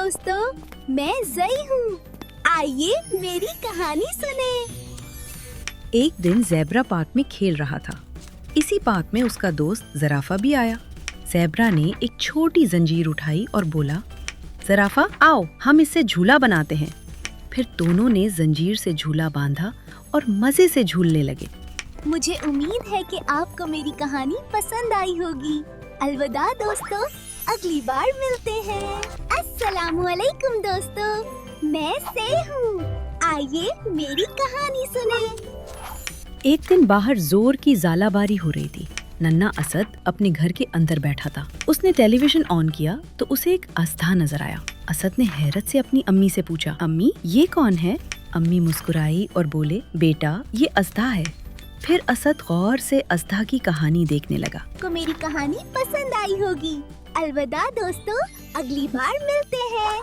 दोस्तों, मैं जई हूँ। आइए मेरी कहानी सुने। एक दिन ज़ेब्रा पार्क में खेल रहा था। इसी पार्क में उसका दोस्त ज़राफ़ा भी आया। ज़ेब्रा ने एक छोटी जंजीर उठाई और बोला, ज़राफ़ा आओ, हम इससे झूला बनाते हैं। फिर दोनों ने जंजीर से झूला बांधा और मजे से झूलने लगे। मुझे उम्मीद है कि आपको मेरी कहानी पसंद आई होगी। अलविदा दोस्तों, अगली बार मिलते हैं। अस्सलामुअलैकुम दोस्तों, मैं से हूँ। आइए मेरी कहानी सुने। एक दिन बाहर जोर की ज़ालाबारी हो रही थी। नन्ना असद अपने घर के अंदर बैठा था। उसने टेलीविजन ऑन किया तो उसे एक अजदा नजर आया। असद ने हैरत से अपनी अम्मी से पूछा, अम्मी ये कौन है? अम्मी मुस्कुराई और बोले, बेटा ये अजदा है। फिर असद गौर से अजदा की कहानी देखने लगा। को मेरी कहानी पसंद आई होगी। अलविदा दोस्तों, अगली बार मिलते हैं।